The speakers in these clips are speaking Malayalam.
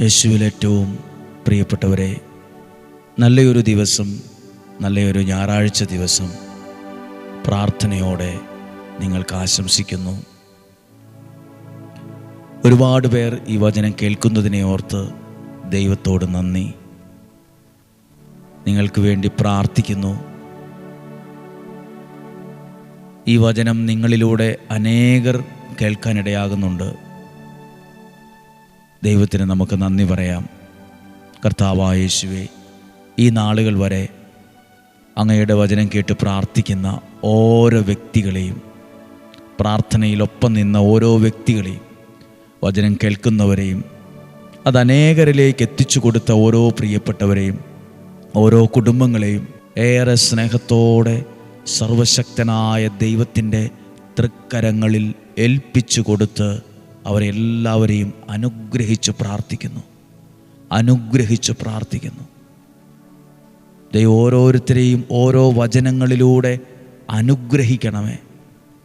യേശുവിൽ ഏറ്റവും പ്രിയപ്പെട്ടവരെ, നല്ലൊരു ദിവസം, നല്ലൊരു ഞായറാഴ്ച ദിവസം പ്രാർത്ഥനയോടെ നിങ്ങൾക്ക് ആശംസിക്കുന്നു. ഒരുപാട് പേർ ഈ വചനം കേൾക്കുന്നതിനെ ഓർത്ത് ദൈവത്തോട് നന്ദി. നിങ്ങൾക്ക് വേണ്ടി പ്രാർത്ഥിക്കുന്നു. ഈ വചനം നിങ്ങളിലൂടെ അനേകർ കേൾക്കാനിടയാകുന്നുണ്ട്. ദൈവത്തിന് നമുക്ക് നന്ദി പറയാം. കർത്താവായ യേശുവേ, ഈ നാളുകൾ വരെ അങ്ങയുടെ വചനം കേട്ട് പ്രാർത്ഥിക്കുന്ന ഓരോ വ്യക്തികളെയും, പ്രാർത്ഥനയിലൊപ്പം നിന്ന ഓരോ വ്യക്തികളെയും, വചനം കേൾക്കുന്നവരെയും, അത് അനേകരിലേക്ക് എത്തിച്ചു കൊടുത്ത ഓരോ പ്രിയപ്പെട്ടവരെയും, ഓരോ കുടുംബങ്ങളെയും ഏറെ സ്നേഹത്തോടെ സർവശക്തനായ ദൈവത്തിൻ്റെ തൃക്കരങ്ങളിൽ ഏൽപ്പിച്ചു കൊടുത്ത് അവരെല്ലാവരെയും അനുഗ്രഹിച്ച് പ്രാർത്ഥിക്കുന്നു. ദൈവം ഓരോരുത്തരെയും ഓരോ വചനങ്ങളിലൂടെ അനുഗ്രഹിക്കണമേ.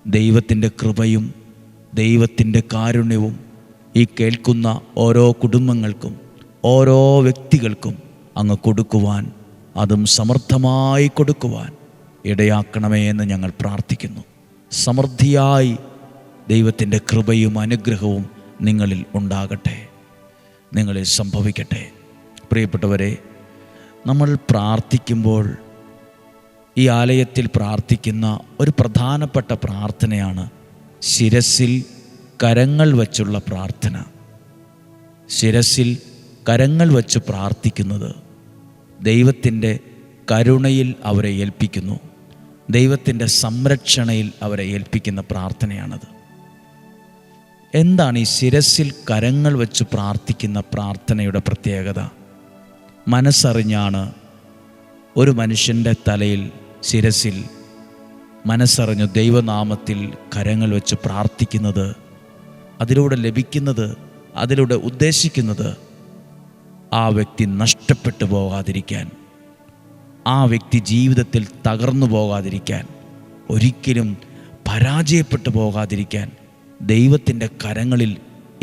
ദൈവത്തിൻ്റെ കൃപയും ദൈവത്തിൻ്റെ കാരുണ്യവും ഈ കേൾക്കുന്ന ഓരോ കുടുംബങ്ങൾക്കും ഓരോ വ്യക്തികൾക്കും അങ്ങ് കൊടുക്കുവാൻ, അതും സമൃദ്ധമായി കൊടുക്കുവാൻ ഇടയാക്കണമേ എന്ന് ഞങ്ങൾ പ്രാർത്ഥിക്കുന്നു. സമൃദ്ധിയായി ദൈവത്തിൻ്റെ കൃപയും അനുഗ്രഹവും നിങ്ങളിൽ ഉണ്ടാകട്ടെ, നിങ്ങളിൽ സംഭവിക്കട്ടെ. പ്രിയപ്പെട്ടവരെ, നമ്മൾ പ്രാർത്ഥിക്കുമ്പോൾ ഈ ആലയത്തിൽ പ്രാർത്ഥിക്കുന്ന ഒരു പ്രധാനപ്പെട്ട പ്രാർത്ഥനയാണ് ശിരസിൽ കരങ്ങൾ വച്ചുള്ള പ്രാർത്ഥന. ശിരസിൽ കരങ്ങൾ വച്ച് പ്രാർത്ഥിക്കുന്നത് ദൈവത്തിൻ്റെ കരുണയിൽ അവരെ ഏൽപ്പിക്കുന്നു, ദൈവത്തിൻ്റെ സംരക്ഷണയിൽ അവരെ ഏൽപ്പിക്കുന്ന പ്രാർത്ഥനയാണത്. എന്താണ് ഈ ശിരസിൽ കരങ്ങൾ വെച്ച് പ്രാർത്ഥിക്കുന്ന പ്രാർത്ഥനയുടെ പ്രത്യേകത? മനസ്സറിഞ്ഞാണ് ഒരു മനുഷ്യൻ്റെ തലയിൽ, ശിരസിൽ മനസ്സറിഞ്ഞ് ദൈവനാമത്തിൽ കരങ്ങൾ വെച്ച് പ്രാർത്ഥിക്കുന്നത്. അതിലൂടെ ലഭിക്കുന്നത്, അതിലൂടെ ഉദ്ദേശിക്കുന്നത് ആ വ്യക്തി നഷ്ടപ്പെട്ടു പോകാതിരിക്കാൻ, ആ വ്യക്തി ജീവിതത്തിൽ തകർന്നു പോകാതിരിക്കാൻ, ഒരിക്കലും പരാജയപ്പെട്ടു പോകാതിരിക്കാൻ ദൈവത്തിൻ്റെ കരങ്ങളിൽ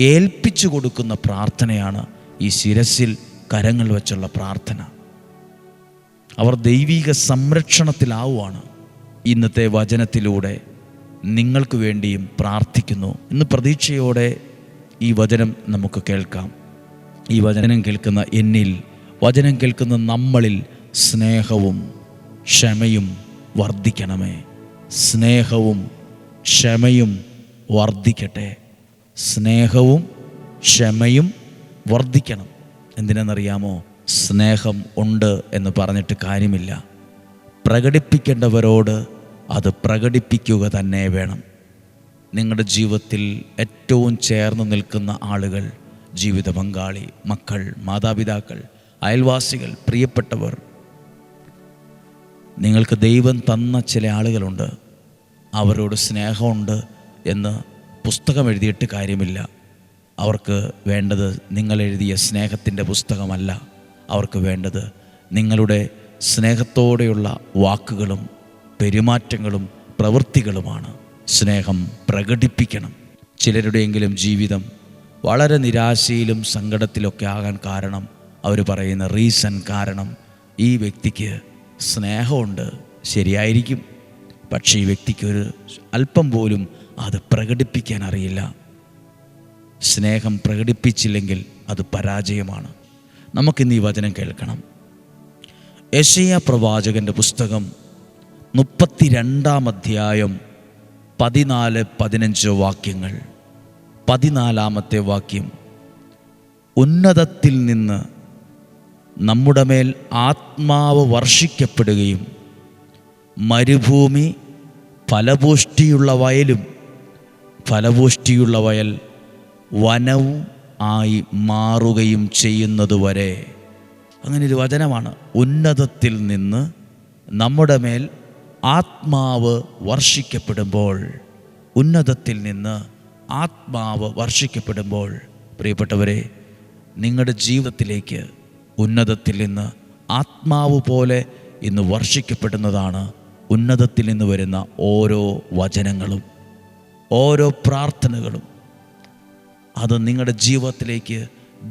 ഏൽപ്പിച്ചു കൊടുക്കുന്ന പ്രാർത്ഥനയാണ് ഈ ശിരസിൽ കരങ്ങൾ വച്ചുള്ള പ്രാർത്ഥന. അവർ ദൈവിക സംരക്ഷണത്തിലാവുകയാണ്. ഇന്നത്തെ വചനത്തിലൂടെ നിങ്ങൾക്ക് വേണ്ടിയും പ്രാർത്ഥിക്കുന്നു. ഇന്ന് പ്രതീക്ഷയോടെ ഈ വചനം നമുക്ക് കേൾക്കാം. ഈ വചനം കേൾക്കുന്ന എന്നിൽ, വചനം കേൾക്കുന്ന നമ്മളിൽ സ്നേഹവും ക്ഷമയും വർദ്ധിക്കണമേ. സ്നേഹവും ക്ഷമയും വർദ്ധിക്കട്ടെ. സ്നേഹവും ക്ഷമയും വർദ്ധിക്കണം. എന്തിനെന്നറിയാമോ? സ്നേഹം ഉണ്ട് എന്ന് പറഞ്ഞിട്ട് കാര്യമില്ല. പ്രകടിപ്പിക്കേണ്ടവരോട് അത് പ്രകടിപ്പിക്കുക തന്നെ വേണം. നിങ്ങളുടെ ജീവിതത്തിൽ ഏറ്റവും ചേർന്ന് നിൽക്കുന്ന ആളുകൾ, ജീവിത പങ്കാളി, മക്കൾ, മാതാപിതാക്കൾ, അയൽവാസികൾ, പ്രിയപ്പെട്ടവർ, നിങ്ങൾക്ക് ദൈവം തന്ന ചില ആളുകളുണ്ട്. അവരോട് സ്നേഹമുണ്ട് എന്ന് പുസ്തകം എഴുതിയിട്ട് കാര്യമില്ല. അവർക്ക് വേണ്ടത് നിങ്ങൾ എഴുതിയ സ്നേഹത്തിൻ്റെ പുസ്തകമല്ല. അവർക്ക് വേണ്ടത് നിങ്ങളുടെ സ്നേഹത്തോടെയുള്ള വാക്കുകളും പെരുമാറ്റങ്ങളും പ്രവൃത്തികളുമാണ്. സ്നേഹം പ്രകടിപ്പിക്കണം. ചിലരുടെയെങ്കിലും ജീവിതം വളരെ നിരാശയിലും സങ്കടത്തിലൊക്കെ ആകാൻ കാരണം, അവർ പറയുന്ന റീസൺ കാരണം, ഈ വ്യക്തിക്ക് സ്നേഹമുണ്ട്, ശരിയായിരിക്കും, പക്ഷേ ഈ വ്യക്തിക്ക് ഒരു അല്പം പോലും അത് പ്രകടിപ്പിക്കാൻ അറിയില്ല. സ്നേഹം പ്രകടിപ്പിച്ചില്ലെങ്കിൽ അത് പരാജയമാണ്. നമുക്കിന്ന് ഈ വചനം കേൾക്കണം. യെശയ്യാ പ്രവാചകൻ്റെ പുസ്തകം 32-ാം അധ്യായം 14-15 വാക്യങ്ങൾ. 14-ാമത്തെ വാക്യം: ഉന്നതത്തിൽ നിന്ന് നമ്മുടെ മേൽ ആത്മാവ് വർഷിക്കപ്പെടുകയും മരുഭൂമി ഫലപുഷ്ടിയുള്ള വയലും ഫലപുഷ്ടിയുള്ള വയൽ വനവും ആയി മാറുകയും ചെയ്യുന്നതുവരെ. അങ്ങനെ ഒരു വചനമാണ്. ഉന്നതത്തിൽ നിന്ന് നമ്മുടെ മേൽ ആത്മാവ് വർഷിക്കപ്പെടുമ്പോൾ, ഉന്നതത്തിൽ നിന്ന് ആത്മാവ് വർഷിക്കപ്പെടുമ്പോൾ, പ്രിയപ്പെട്ടവരെ, നിങ്ങളുടെ ജീവിതത്തിലേക്ക് ഉന്നതത്തിൽ നിന്ന് ആത്മാവ് പോലെ ഇന്ന് വർഷിക്കപ്പെടുന്നതാണ് ഉന്നതത്തിൽ നിന്ന് വരുന്ന ഓരോ വചനങ്ങളും, ഓരോ പ്രാർത്ഥനകളും. അത് നിങ്ങളുടെ ജീവിതത്തിലേക്ക്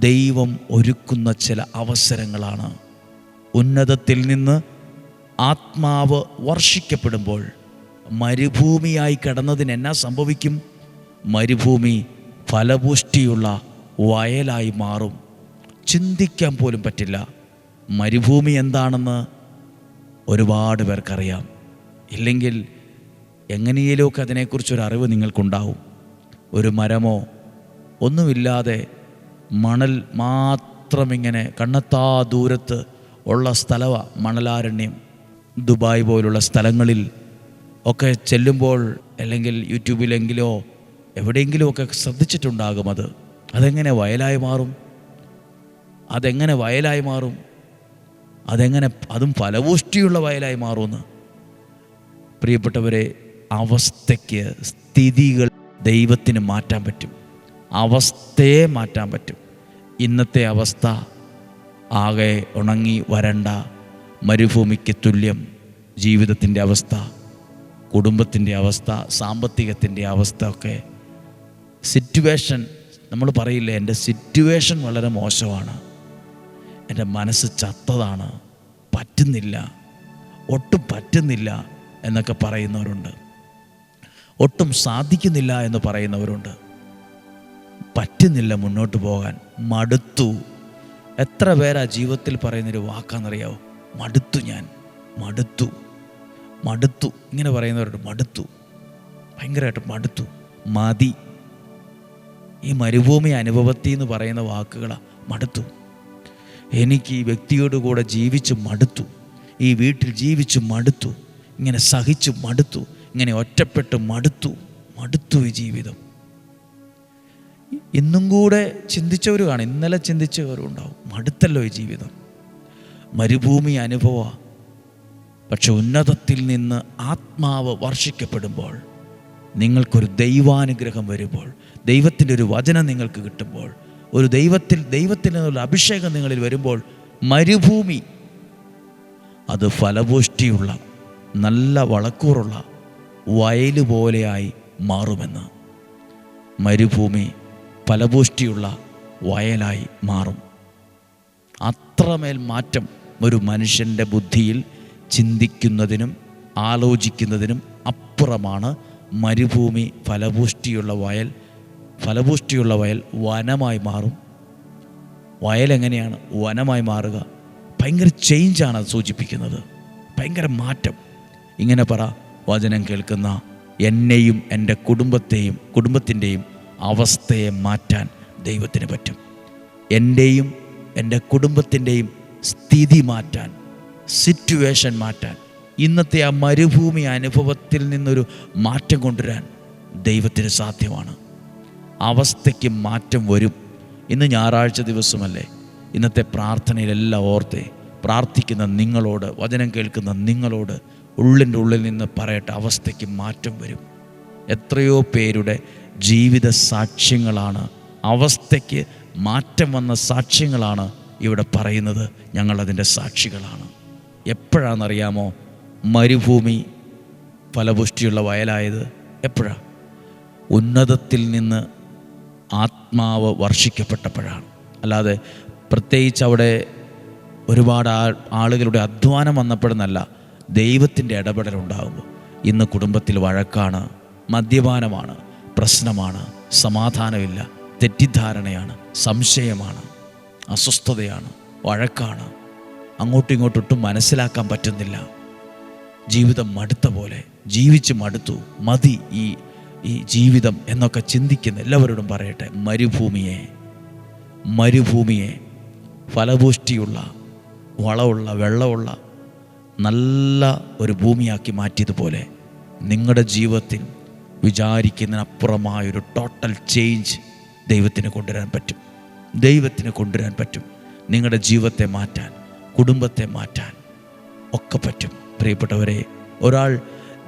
ദൈവം ഒരുക്കുന്ന ചില അവസരങ്ങളാണ്. ഉന്നതത്തിൽ നിന്ന് ആത്മാവ് വർഷിക്കപ്പെടുമ്പോൾ മരുഭൂമിയായി കിടന്നതിന് എന്നാ സംഭവിക്കും? മരുഭൂമി ഫലപുഷ്ടിയുള്ള വയലായി മാറും. ചിന്തിക്കാൻ പോലും പറ്റില്ല. മരുഭൂമി എന്താണെന്ന് ഒരുപാട് പേർക്കറിയാം. ഇല്ലെങ്കിൽ എങ്ങനെയൊക്കെ അതിനെക്കുറിച്ചൊരറിവ് നിങ്ങൾക്കുണ്ടാവും. ഒരു മരമോ ഒന്നുമില്ലാതെ മണൽ മാത്രം ഇങ്ങനെ കണ്ണെത്താ ദൂരത്ത് ഉള്ള സ്ഥലമാണ് മണലാരണ്യം. ദുബായ് പോലുള്ള സ്ഥലങ്ങളിൽ ഒക്കെ ചെല്ലുമ്പോൾ, അല്ലെങ്കിൽ യൂട്യൂബിലെങ്കിലോ എവിടെയെങ്കിലുമൊക്കെ ശ്രദ്ധിച്ചിട്ടുണ്ടാകും. അതെങ്ങനെ വയലായി മാറും? അതെങ്ങനെ വയലായി മാറും? അതെങ്ങനെ, അതും ഫലപുഷ്ടിയുള്ള വയലായി മാറുമെന്ന്. പ്രിയപ്പെട്ടവരെ, അവസ്ഥയ്ക്ക്, സ്ഥിതികൾ ദൈവത്തിന് മാറ്റാൻ പറ്റും. അവസ്ഥയെ മാറ്റാൻ പറ്റും. ഇന്നത്തെ അവസ്ഥ ആകെ ഉണങ്ങി വരണ്ട മരുഭൂമിക്ക് തുല്യം. ജീവിതത്തിൻ്റെ അവസ്ഥ, കുടുംബത്തിൻ്റെ അവസ്ഥ, സാമ്പത്തികത്തിൻ്റെ അവസ്ഥ ഒക്കെ, സിറ്റുവേഷൻ. നമ്മൾ പറയില്ലേ, എൻ്റെ സിറ്റുവേഷൻ വളരെ മോശമാണ്, എൻ്റെ മനസ്സ് ചത്തതാണ്, പറ്റുന്നില്ല, ഒട്ടും പറ്റുന്നില്ല എന്നൊക്കെ പറയുന്നവരുണ്ട്. ഒട്ടും സാധിക്കുന്നില്ല എന്ന് പറയുന്നവരുണ്ട്. പറ്റുന്നില്ല മുന്നോട്ട് പോകാൻ, മടുത്തു. എത്ര പേരാ ജീവിതത്തിൽ പറയുന്നൊരു വാക്കാണെന്നറിയാവോ? മടുത്തു, ഞാൻ മടുത്തു, മടുത്തു. ഇങ്ങനെ പറയുന്നവരുണ്ട്. മടുത്തു, ഭയങ്കരമായിട്ട് മടുത്തു, മതി. ഈ മരുഭൂമി അനുഭവത്തിൽ എന്ന് പറയുന്ന വാക്കുകളാണ്. മടുത്തു, എനിക്ക് ഈ വ്യക്തിയോട് കൂടെ ജീവിച്ച് മടുത്തു, ഈ വീട്ടിൽ ജീവിച്ച് മടുത്തു, ഇങ്ങനെ സഹിച്ച് മടുത്തു, ഇങ്ങനെ ഒറ്റപ്പെട്ട് മടുത്തു, മടുത്തു ഈ ജീവിതം. ഇന്നും കൂടെ ചിന്തിച്ചവർ കാണും, ഇന്നലെ ചിന്തിച്ചവരും ഉണ്ടാവും. മടുത്തല്ലോ ഈ ജീവിതം, മരുഭൂമി അനുഭവമാണ്. പക്ഷെ ഉന്നതത്തിൽ നിന്ന് ആത്മാവ് വർഷിക്കപ്പെടുമ്പോൾ, നിങ്ങൾക്കൊരു ദൈവാനുഗ്രഹം വരുമ്പോൾ, ദൈവത്തിൻ്റെ ഒരു വചനം നിങ്ങൾക്ക് കിട്ടുമ്പോൾ, ഒരു ദൈവത്തിൽ നിന്നുള്ള അഭിഷേകം നിങ്ങളിൽ വരുമ്പോൾ, മരുഭൂമി അത് ഫലപുഷ്ടിയുള്ള നല്ല വളക്കൂറുള്ള വയൽ പോലെയായി മാറുമെന്ന്. മരുഭൂമി ഫലപുഷ്ടിയുള്ള വയലായി മാറും. അത്രമേൽ മാറ്റം ഒരു മനുഷ്യൻ്റെ ബുദ്ധിയിൽ ചിന്തിക്കുന്നതിനും ആലോചിക്കുന്നതിനും അപ്പുറമാണ് മരുഭൂമി ഫലപുഷ്ടിയുള്ള വയൽ. ഫലപുഷ്ടിയുള്ള വയൽ വനമായി മാറും. വയലെങ്ങനെയാണ് വനമായി മാറുക? ഭയങ്കര ചേഞ്ചാണ് അത് സൂചിപ്പിക്കുന്നത്, ഭയങ്കര മാറ്റം. ഇങ്ങനെ പറ, വചനം കേൾക്കുന്ന എന്നെയും എൻ്റെ കുടുംബത്തിൻ്റെയും അവസ്ഥയെ മാറ്റാൻ ദൈവത്തിന് പറ്റും. എൻ്റെയും എൻ്റെ കുടുംബത്തിൻ്റെയും സ്ഥിതി മാറ്റാൻ, സിറ്റുവേഷൻ മാറ്റാൻ, ഇന്നത്തെ ആ മരുഭൂമി അനുഭവത്തിൽ നിന്നൊരു മാറ്റം കൊണ്ടുവരാൻ ദൈവത്തിന് സാധ്യമാണ്. അവസ്ഥയ്ക്ക് മാറ്റം വരും. ഇന്ന് ഞായറാഴ്ച ദിവസമല്ലേ? ഇന്നത്തെ പ്രാർത്ഥനയിലെല്ലാം ഓർത്തേ, പ്രാർത്ഥിക്കുന്ന നിങ്ങളോട്, വചനം കേൾക്കുന്ന നിങ്ങളോട് ഉള്ളിൻ്റെ ഉള്ളിൽ നിന്ന് പറയട്ടെ, അവസ്ഥയ്ക്ക് മാറ്റം വരും. എത്രയോ പേരുടെ ജീവിത സാക്ഷ്യങ്ങളാണ്, അവസ്ഥയ്ക്ക് മാറ്റം വന്ന സാക്ഷ്യങ്ങളാണ് ഇവിടെ പറയുന്നത്. ഞങ്ങളതിൻ്റെ സാക്ഷികളാണ്. എപ്പോഴാണെന്നറിയാമോ മരുഭൂമി ഫലപുഷ്ടിയുള്ള വയലായത്? എപ്പോഴാണ്? ഉന്നതത്തിൽ നിന്ന് ആത്മാവ് വർഷിക്കപ്പെട്ടപ്പോഴാണ്. അല്ലാതെ പ്രത്യേകിച്ച് അവിടെ ഒരുപാട് ആളുകളുടെ അധ്വാനം വന്നപ്പോഴെന്നല്ല, ദൈവത്തിൻ്റെ ഇടപെടലുണ്ടാകുമ്പോൾ. ഇന്ന് കുടുംബത്തിൽ വഴക്കാണ്, മദ്യപാനമാണ്, പ്രശ്നമാണ്, സമാധാനമില്ല, തെറ്റിദ്ധാരണയാണ്, സംശയമാണ്, അസ്വസ്ഥതയാണ്, വഴക്കാണ്, അങ്ങോട്ടും ഇങ്ങോട്ടും മനസ്സിലാക്കാൻ പറ്റുന്നില്ല. ജീവിതം മടുത്ത പോലെ, ജീവിച്ച് മടുത്തു, മതി ഈ ജീവിതം എന്നൊക്കെ ചിന്തിക്കുന്ന എല്ലാവരോടും പറയട്ടെ, മരുഭൂമിയെ ഫലപുഷ്ടിയുള്ള, വളമുള്ള, വെള്ളമുള്ള നല്ല ഒരു ഭൂമിയാക്കി മാറ്റിയതുപോലെ നിങ്ങളുടെ ജീവിതത്തിൽ വിചാരിക്കുന്നതിനപ്പുറമായൊരു ടോട്ടൽ ചേഞ്ച് ദൈവത്തിന് കൊണ്ടുവരാൻ പറ്റും. നിങ്ങളുടെ ജീവിതത്തെ മാറ്റാൻ, കുടുംബത്തെ മാറ്റാൻ ഒക്കെ പറ്റും. പ്രിയപ്പെട്ടവരെ, ഒരാൾ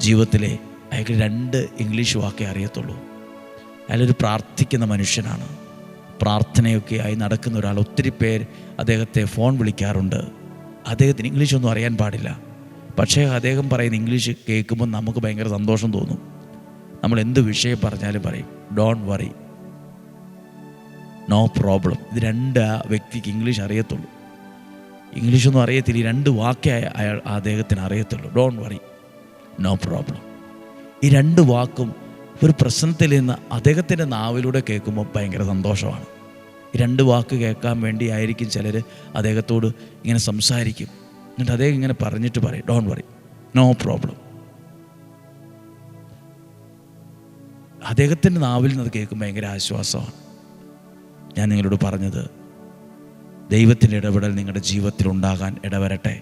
ജീവിതത്തിലെ അയാൾക്ക് 2 ഇംഗ്ലീഷ് വാക്കേ അറിയത്തുള്ളൂ. അയാളൊരു പ്രാർത്ഥിക്കുന്ന മനുഷ്യനാണ്, പ്രാർത്ഥനയൊക്കെ ആയി നടക്കുന്ന ഒരാൾ. ഒത്തിരി പേർ അദ്ദേഹത്തെ ഫോൺ വിളിക്കാറുണ്ട്. അദ്ദേഹത്തിന് ഇംഗ്ലീഷൊന്നും അറിയാൻ പാടില്ല. പക്ഷേ അദ്ദേഹം പറയുന്ന ഇംഗ്ലീഷ് കേൾക്കുമ്പോൾ നമുക്ക് ഭയങ്കര സന്തോഷം തോന്നും. നമ്മൾ എന്ത് വിഷയം പറഞ്ഞാലും പറയും, ഡോണ്ട് വറി, നോ പ്രോബ്ലം. ഇത് രണ്ട് ആ വ്യക്തിക്ക് ഇംഗ്ലീഷ് അറിയത്തുള്ളൂ. ഇംഗ്ലീഷൊന്നും അറിയത്തില്ല. ഈ 2 വാക്കേ അദ്ദേഹത്തിന് അറിയത്തുള്ളൂ. Don't worry, no problem. ഈ 2 വാക്കും ഒരു പ്രശ്നത്തിൽ നിന്ന് അദ്ദേഹത്തിൻ്റെ നാവിലൂടെ കേൾക്കുമ്പോൾ ഭയങ്കര സന്തോഷമാണ്. ഈ 2 വാക്ക് കേൾക്കാൻ വേണ്ടി ആയിരിക്കും ചിലർ അദ്ദേഹത്തോട് ഇങ്ങനെ സംസാരിക്കും. എന്നിട്ട് അദ്ദേഹം ഇങ്ങനെ പറഞ്ഞിട്ട് പറയും, ഡോണ്ട് വറി, നോ പ്രോബ്ലം. അദ്ദേഹത്തിൻ്റെ നാവിൽ നിന്ന് അത് കേൾക്കുമ്പോൾ ഭയങ്കര ആശ്വാസമാണ്. ഞാൻ നിങ്ങളോട് പറഞ്ഞത്, ദൈവത്തിൻ്റെ ഇടപെടൽ നിങ്ങളുടെ ജീവിതത്തിൽ ഉണ്ടാകാൻ ഇടവരട്ടെ.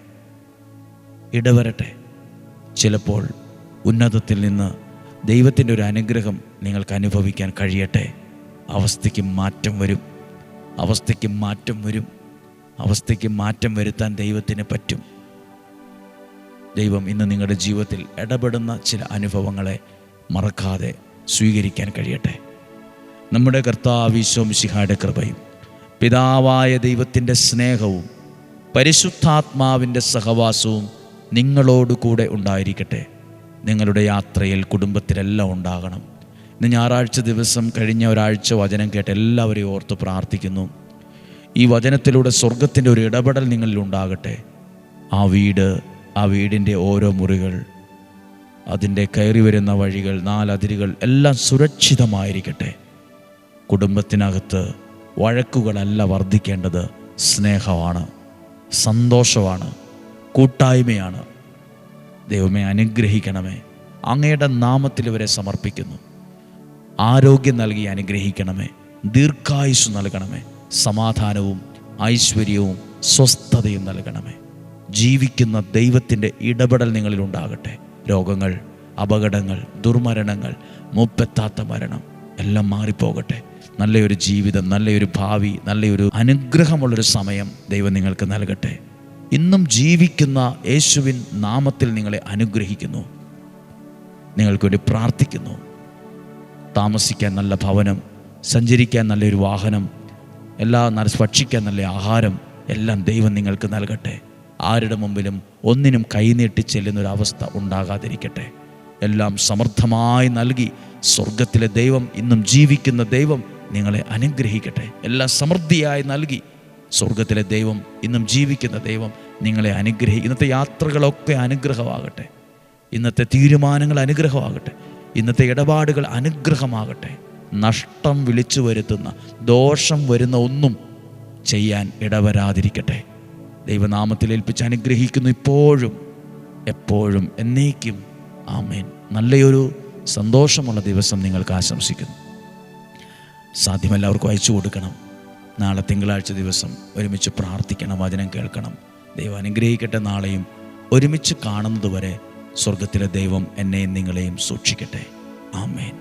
ചിലപ്പോൾ ഉന്നതത്തിൽ നിന്ന് ദൈവത്തിൻ്റെ ഒരു അനുഗ്രഹം നിങ്ങൾക്ക് അനുഭവിക്കാൻ കഴിയട്ടെ. അവസ്ഥയ്ക്ക് മാറ്റം വരുത്താൻ ദൈവത്തിന് പറ്റും. ദൈവം ഇന്ന് നിങ്ങളുടെ ജീവിതത്തിൽ ഇടപെടുന്ന ചില അനുഭവങ്ങളെ മറക്കാതെ സ്വീകരിക്കാൻ കഴിയട്ടെ. നമ്മുടെ കർത്താവ് ഈശോ മിശിഹായുടെ കൃപയും പിതാവായ ദൈവത്തിൻ്റെ സ്നേഹവും പരിശുദ്ധാത്മാവിൻ്റെ സഹവാസവും നിങ്ങളോടുകൂടെ ഉണ്ടായിരിക്കട്ടെ. നിങ്ങളുടെ യാത്രയിൽ കുടുംബത്തിലെല്ലാം ഉണ്ടാകണം. ഇന്ന് ഞായറാഴ്ച ദിവസം കഴിഞ്ഞ ഒരാഴ്ച വചനം കേട്ട് എല്ലാവരെയും ഓർത്ത് പ്രാർത്ഥിക്കുന്നു. ഈ വചനത്തിലൂടെ സ്വർഗത്തിൻ്റെ ഒരു ഇടപെടൽ നിങ്ങളിൽ ഉണ്ടാകട്ടെ. ആ വീടിൻ്റെ ഓരോ മുറികൾ, അതിൻ്റെ കയറി വരുന്ന വഴികൾ, 4 അതിരുകൾ എല്ലാം സുരക്ഷിതമായിരിക്കട്ടെ. കുടുംബത്തിനകത്ത് വഴക്കുകളല്ല വർദ്ധിക്കേണ്ടത്, സ്നേഹമാണ്, സന്തോഷമാണ്, കൂട്ടായ്മയാണ്. ദൈവമേ അനുഗ്രഹിക്കണമേ. അങ്ങയുടെ നാമത്തിൽ ഇവരെ സമർപ്പിക്കുന്നു. ആരോഗ്യം നൽകി അനുഗ്രഹിക്കണമേ. ദീർഘായുസ് നൽകണമേ. സമാധാനവും ഐശ്വര്യവും സ്വസ്ഥതയും നൽകണമേ. ജീവിക്കുന്ന ദൈവത്തിൻ്റെ ഇടപെടൽ നിങ്ങളിലുണ്ടാകട്ടെ. രോഗങ്ങൾ, അപകടങ്ങൾ, ദുർമരണങ്ങൾ, മുപ്പെത്താത്ത മരണം എല്ലാം മാറിപ്പോകട്ടെ. നല്ലൊരു ജീവിതം, നല്ലൊരു ഭാവി, നല്ലൊരു അനുഗ്രഹമുള്ളൊരു സമയം ദൈവം നിങ്ങൾക്ക് നൽകട്ടെ. ഇന്നും ജീവിക്കുന്ന യേശുവിൻ നാമത്തിൽ നിങ്ങളെ അനുഗ്രഹിക്കുന്നു. നിങ്ങൾക്ക് വേണ്ടി പ്രാർത്ഥിക്കുന്നു. താമസിക്കാൻ നല്ല ഭവനം, സഞ്ചരിക്കാൻ നല്ലൊരു വാഹനം, ഭക്ഷിക്കാൻ നല്ല ആഹാരം എല്ലാം ദൈവം നിങ്ങൾക്ക് നൽകട്ടെ. ആരുടെ മുമ്പിലും ഒന്നിനും കൈനീട്ടി ചെല്ലുന്നൊരവസ്ഥ ഉണ്ടാകാതിരിക്കട്ടെ. എല്ലാം സമൃദ്ധമായി നൽകി സ്വർഗത്തിലെ ദൈവം, ഇന്നും ജീവിക്കുന്ന ദൈവം നിങ്ങളെ അനുഗ്രഹിക്കട്ടെ. എല്ലാം സമൃദ്ധിയായി നൽകി സ്വർഗത്തിലെ ദൈവം, ഇന്നും ജീവിക്കുന്ന ദൈവം നിങ്ങളെ ഇന്നത്തെ യാത്രകളൊക്കെ അനുഗ്രഹമാകട്ടെ. ഇന്നത്തെ തീരുമാനങ്ങൾ അനുഗ്രഹമാകട്ടെ. ഇന്നത്തെ ഇടപാടുകൾ അനുഗ്രഹമാകട്ടെ. നഷ്ടം വിളിച്ചു വരുത്തുന്ന, ദോഷം വരുന്ന ഒന്നും ചെയ്യാൻ ഇടവരാതിരിക്കട്ടെ. ദൈവനാമത്തിൽ ഏൽപ്പിച്ച് അനുഗ്രഹിക്കുന്നു, ഇപ്പോഴും എപ്പോഴും എന്നേക്കും. ആമേൻ. നല്ലൊരു സന്തോഷമുള്ള ദിവസം നിങ്ങൾക്ക് ആശംസിക്കുന്നു. സാധ്യമെല്ലാവർക്കും അയച്ചു കൊടുക്കണം. നാളെ തിങ്കളാഴ്ച ദിവസം ഒരുമിച്ച് പ്രാർത്ഥിക്കണം, വചനം കേൾക്കണം. ദൈവം അനുഗ്രഹിക്കട്ടെ. നാളെയും ഒരുമിച്ച് കാണുന്നതുവരെ സ്വർഗത്തിലെ ദൈവം എന്നെയും നിങ്ങളെയും സൂക്ഷിക്കട്ടെ. ആമേൻ.